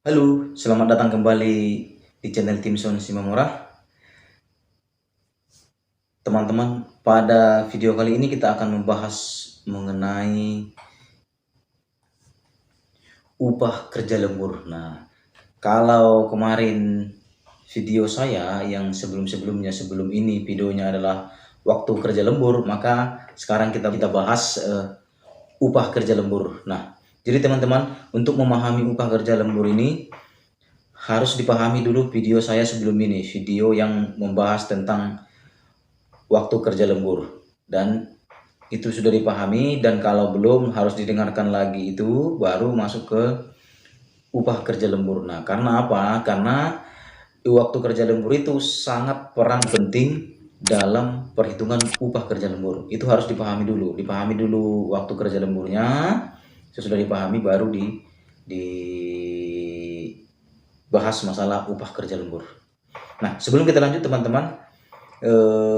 Halo, selamat datang kembali di channel Timson Simamora. Teman-teman, pada video kali ini kita akan membahas mengenai upah kerja lembur. Nah, kalau kemarin video saya yang sebelum-sebelumnya, sebelum ini videonya adalah waktu kerja lembur, maka sekarang kita bahas upah kerja lembur. Nah, jadi teman-teman, untuk memahami upah kerja lembur ini harus dipahami dulu video saya sebelum ini, video yang membahas tentang waktu kerja lembur, dan itu sudah dipahami, dan kalau belum harus didengarkan lagi, itu baru masuk ke upah kerja lembur. Nah, karena apa? Karena waktu kerja lembur itu sangat peran penting dalam perhitungan upah kerja lembur. Itu harus dipahami dulu waktu kerja lemburnya. Sesudah dipahami baru dibahas masalah upah kerja lembur. Nah, sebelum kita lanjut teman-teman,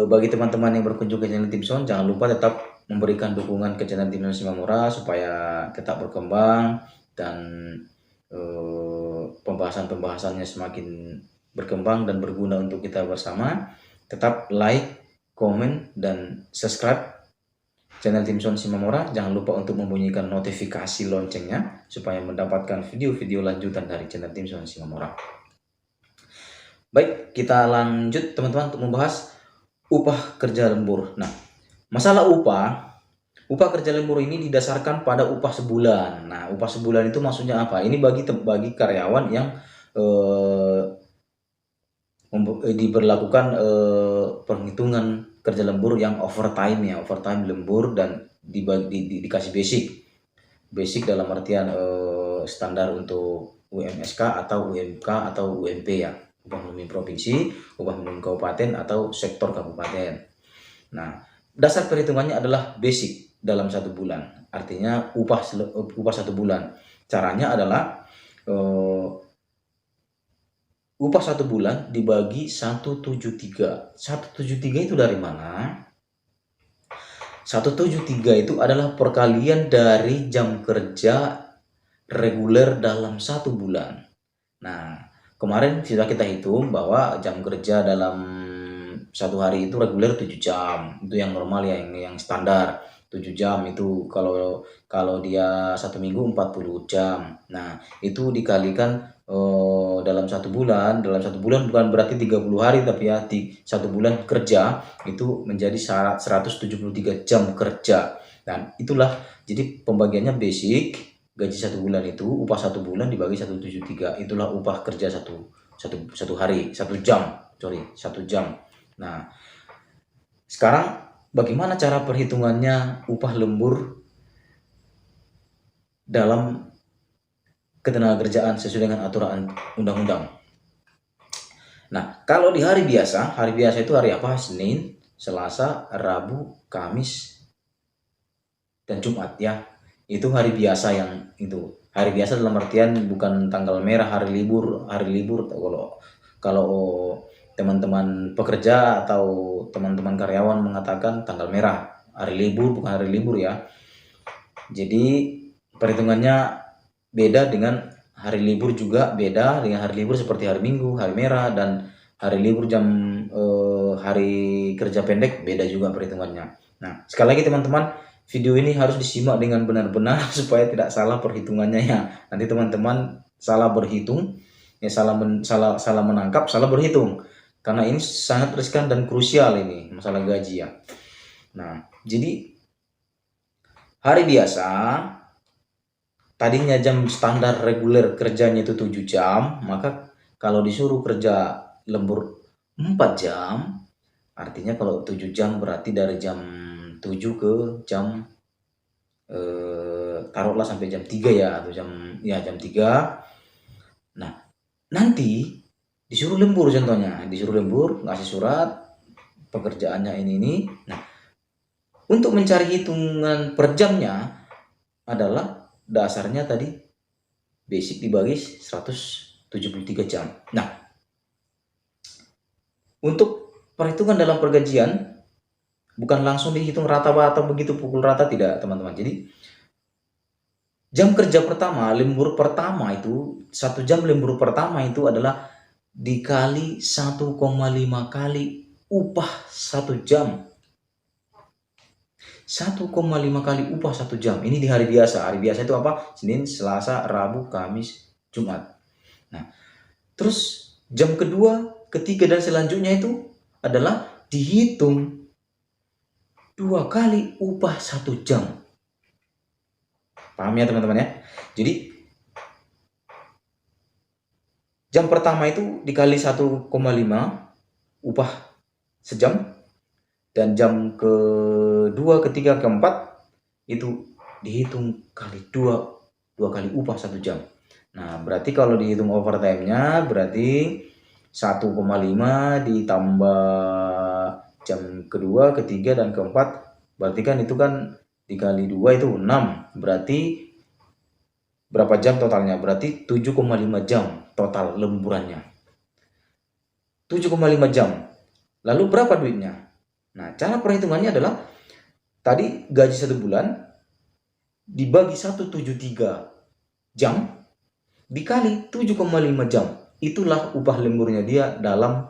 bagi teman-teman yang berkunjung ke channel Timson, jangan lupa tetap memberikan dukungan ke channel Timson Simamora supaya tetap berkembang dan pembahasan-pembahasannya semakin berkembang dan berguna untuk kita bersama. Tetap like, komen, dan subscribe channel Timson Simamora. Jangan lupa untuk membunyikan notifikasi loncengnya supaya mendapatkan video-video lanjutan dari channel Timson Simamora. Baik, kita lanjut teman-teman untuk membahas upah kerja lembur. Nah, masalah upah kerja lembur ini didasarkan pada upah sebulan. Nah, upah sebulan itu maksudnya apa? Ini bagi karyawan yang diberlakukan penghitungan kerja lembur yang overtime ya, overtime lembur, dan dikasih basic dalam artian standar untuk UMSK atau UMK atau UMP ya, upah minimum provinsi, upah minimum kabupaten atau sektor kabupaten. Nah, dasar perhitungannya adalah basic dalam satu bulan, artinya upah satu bulan. Caranya adalah upah satu bulan dibagi 173. 173 itu dari mana? 173 itu adalah perkalian dari jam kerja reguler dalam satu bulan. Nah, kemarin sudah kita hitung bahwa jam kerja dalam satu hari itu reguler 7 jam. Itu yang normal ya, yang standar. 7 jam itu kalau dia satu minggu 40 jam. Nah, itu dikalikan dalam satu bulan bukan berarti 30 hari, tapi ya satu bulan kerja itu menjadi 173 jam kerja. Dan itulah jadi pembagiannya basic, gaji satu bulan itu upah satu bulan dibagi 173, itulah upah kerja satu hari, satu jam. Nah, sekarang bagaimana cara perhitungannya upah lembur dalam ketenagakerjaan sesuai dengan aturan undang-undang? Nah, kalau di hari biasa itu hari apa? Senin, Selasa, Rabu, Kamis, dan Jumat ya. Itu hari biasa, yang itu hari biasa dalam artian bukan tanggal merah, hari libur. Kalau teman-teman pekerja atau teman-teman karyawan mengatakan tanggal merah, hari libur, bukan hari libur ya. Jadi perhitungannya beda dengan hari libur, juga beda dengan hari libur seperti hari Minggu, hari merah, dan hari libur hari kerja pendek beda juga perhitungannya. Nah, sekali lagi teman-teman, video ini harus disimak dengan benar-benar supaya tidak salah perhitungannya ya. Nanti teman-teman salah berhitung ya, salah menangkap, salah berhitung. Karena ini sangat riskan dan krusial ini masalah gaji ya. Nah, jadi hari biasa tadinya jam standar reguler kerjanya itu 7 jam, maka kalau disuruh kerja lembur 4 jam, artinya kalau 7 jam berarti dari jam 7 ke jam taruhlah sampai jam 3 ya, atau jam 3. Nah, nanti disuruh lembur, contohnya disuruh lembur, ngasih surat pekerjaannya ini. Nah, untuk mencari hitungan per jamnya adalah dasarnya tadi basic dibagi 173 jam. Nah, untuk perhitungan dalam pergajian bukan langsung dihitung rata-rata begitu pukul rata, tidak teman-teman. Jadi Jam kerja pertama, lembur pertama itu, 1 jam lembur pertama itu adalah dikali 1,5 kali upah 1 jam. 1,5 kali upah 1 jam. Ini di hari biasa. Hari biasa itu apa? Senin, Selasa, Rabu, Kamis, Jumat. Nah, terus jam kedua, ketiga, dan selanjutnya itu adalah dihitung 2 kali upah 1 jam. Paham ya teman-teman ya? Jadi jam pertama itu dikali 1,5 upah sejam, dan jam kedua, ketiga, keempat itu dihitung kali 2 kali upah 1 jam. Nah, berarti kalau dihitung overtime-nya berarti 1,5 ditambah jam kedua, ketiga, dan keempat, berarti kan itu kan dikali 2 itu 6. Berarti berapa jam totalnya? Berarti 7,5 jam total lemburannya. 7,5 jam. Lalu berapa duitnya? Nah, cara perhitungannya adalah tadi gaji 1 bulan dibagi 173 jam dikali 7,5 jam. Itulah upah lemburnya dia dalam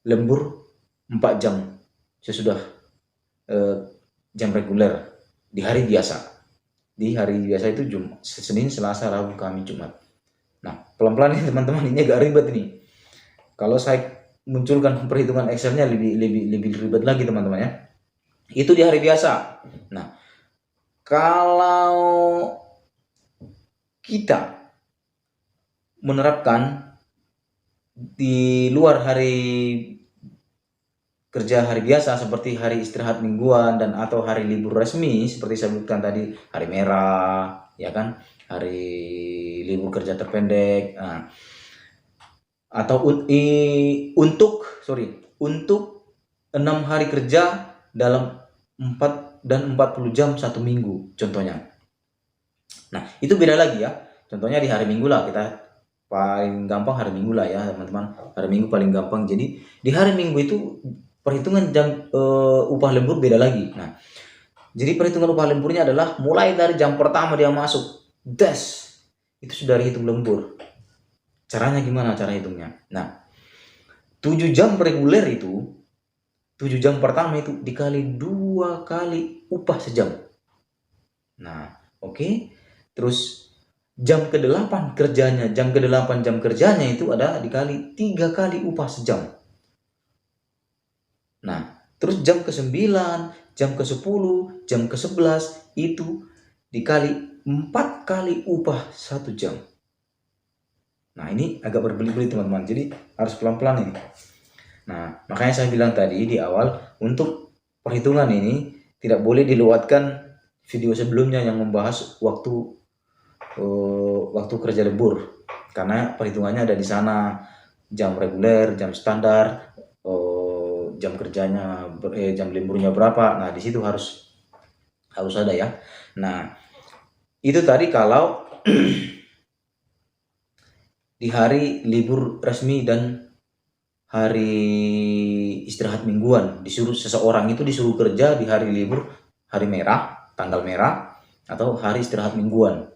lembur 4 jam sesudah jam reguler di hari biasa. Di hari biasa itu Senin, Selasa, Rabu, Kamis, Jumat. Nah, pelan-pelan nih teman-teman, ini agak ribet nih. Kalau saya munculkan perhitungan Excel-nya lebih ribet lagi teman-teman ya. Itu di hari biasa. Nah, kalau kita menerapkan di luar hari kerja hari biasa seperti hari istirahat mingguan dan atau hari libur resmi seperti saya sebutkan tadi, hari merah ya kan, hari libur kerja terpendek. Nah, atau untuk 6 hari kerja dalam 40 jam 1 minggu contohnya. Nah, itu beda lagi ya. Contohnya di hari Minggu lah, kita paling gampang hari Minggu lah ya teman-teman. Hari Minggu paling gampang. Jadi di hari Minggu itu perhitungan jam upah lembur beda lagi. Nah, jadi perhitungan upah lemburnya adalah mulai dari jam pertama dia masuk, itu sudah dihitung lembur. Caranya gimana cara hitungnya? Nah, 7 jam reguler itu, 7 jam pertama itu dikali 2 kali upah sejam. Nah, oke. Terus jam ke-8 kerjanya, jam ke-8 jam kerjanya itu ada dikali 3 kali upah sejam. Nah, terus jam ke-9, jam ke-10, jam ke-11 itu dikali 4 kali upah 1 jam. Nah, ini agak berbelit-belit teman-teman, jadi harus pelan-pelan ini. Nah, makanya saya bilang tadi di awal, untuk perhitungan ini tidak boleh dilewatkan video sebelumnya yang membahas waktu kerja lembur, karena perhitungannya ada di sana, jam reguler, jam standar, jam kerjanya, jam lemburnya berapa. Nah, di situ harus ada ya. Nah, itu tadi kalau di hari libur resmi dan hari istirahat mingguan, seseorang itu disuruh kerja di hari libur, hari merah, tanggal merah, atau hari istirahat mingguan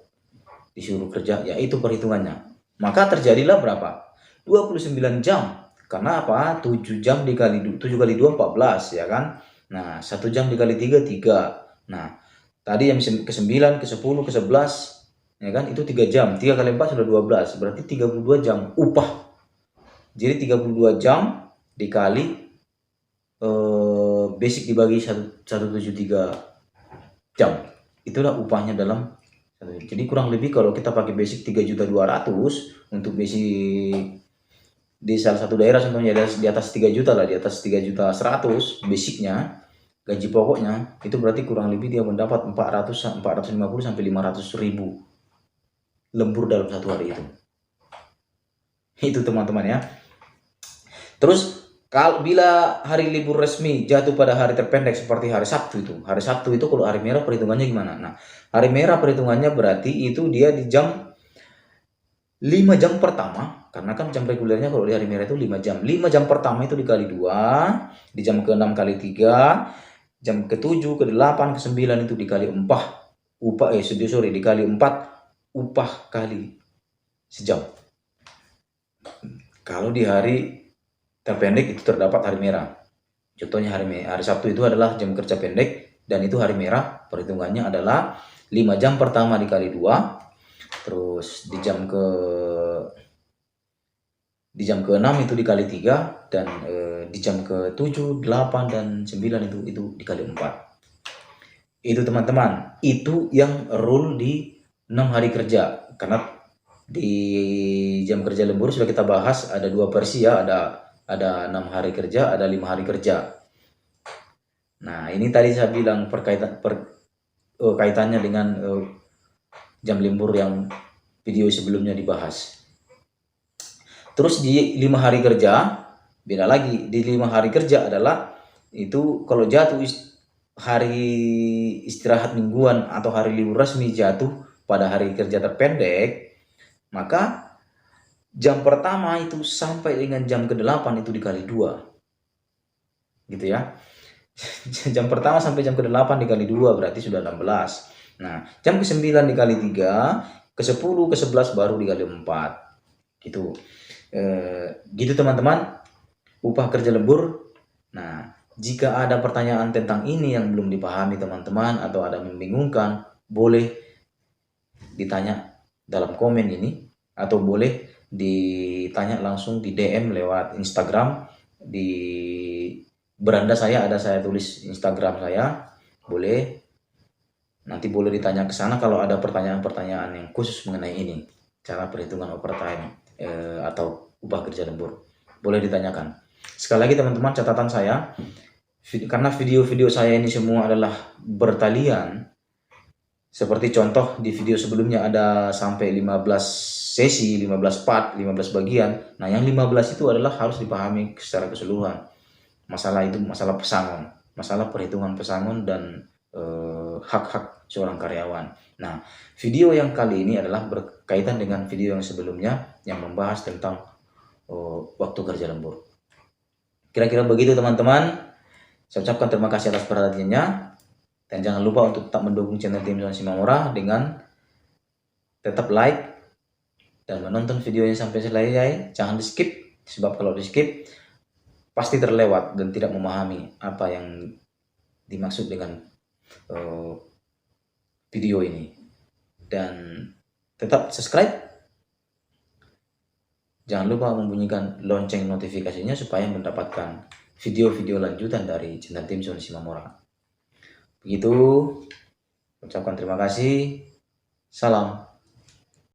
disuruh kerja, ya itu perhitungannya. Maka terjadilah berapa? 29 jam. Karena apa? 7 jam dikali 7 kali 2 14 ya kan. Nah, 1 jam dikali 3 3. Nah, tadi yang ke-9, ke-10, ke-11 ya kan, itu 3 jam. 3 kali 4 sudah 12. Berarti 32 jam upah. Jadi 32 jam dikali basic dibagi 173 jam. Itulah upahnya dalam. Jadi kurang lebih kalau kita pakai basic 3.200.000 untuk basic di salah satu daerah contohnya di atas 3 juta lah, di atas 3.100.000 basicnya, gaji pokoknya, itu berarti kurang lebih dia mendapat 450 sampai 500.000 lembur dalam 1 hari itu. Itu teman-teman ya. Terus kalau bila hari libur resmi jatuh pada hari terpendek seperti hari Sabtu itu kalau hari merah perhitungannya gimana? Nah, hari merah perhitungannya berarti itu dia di jam 5 jam pertama, karena kan jam regulernya kalau di hari merah itu 5 jam. 5 jam pertama itu dikali 2, di jam ke-6 kali 3, jam ke-7, ke-8, ke-9 itu dikali 4. dikali 4 upah kali sejam. Kalau di hari terpendek itu terdapat hari merah. Contohnya hari Sabtu itu adalah jam kerja pendek dan itu hari merah. Perhitungannya adalah 5 jam pertama dikali 2, terus di jam ke-6 itu dikali 3, dan di jam ke-7, 8 dan 9 itu dikali 4. Itu teman-teman, itu yang rule di 6 hari kerja. Karena di jam kerja lembur sudah kita bahas ada 2 versi ya, ada 6 hari kerja, ada 5 hari kerja. Nah, ini tadi saya bilang kaitannya dengan jam lembur yang video sebelumnya dibahas. Terus di 5 hari kerja beda lagi. Di 5 hari kerja adalah itu kalau jatuh hari istirahat mingguan atau hari libur resmi jatuh pada hari kerja terpendek, maka jam pertama itu sampai dengan jam ke-8 itu dikali 2. Gitu ya. Jam pertama sampai jam ke-8 dikali 2 berarti sudah 16. Nah, jam ke-9 dikali 3, ke-10, ke-11 baru dikali 4. Gitu. Gitu teman-teman, upah kerja lembur. Nah, jika ada pertanyaan tentang ini yang belum dipahami teman-teman atau ada membingungkan, boleh ditanya dalam komen ini atau boleh ditanya langsung di DM lewat Instagram. Di beranda saya tulis Instagram saya, boleh nanti boleh ditanya ke sana kalau ada pertanyaan-pertanyaan yang khusus mengenai ini, cara perhitungan overtime atau upah kerja lembur, boleh ditanyakan. Sekali lagi teman-teman, catatan saya, karena video-video saya ini semua adalah bertalian, seperti contoh di video sebelumnya ada sampai 15 sesi, 15 part, 15 bagian. Nah, yang 15 itu adalah harus dipahami secara keseluruhan. Masalah itu masalah pesangon, masalah perhitungan pesangon dan hak-hak seorang karyawan. Nah, video yang kali ini adalah berkaitan dengan video yang sebelumnya yang membahas tentang waktu kerja lembur. Kira-kira begitu teman-teman. Saya ucapkan terima kasih atas perhatiannya, dan jangan lupa untuk tetap mendukung channel Tim Zona Shimamura dengan tetap like dan menonton videonya sampai selesai. Jangan di skip, sebab kalau di skip pasti terlewat dan tidak memahami apa yang dimaksud dengan video ini. Dan tetap subscribe, jangan lupa membunyikan lonceng notifikasinya supaya mendapatkan video-video lanjutan dari channel Tim Zona Shimamura. Begitu, ucapkan terima kasih, salam.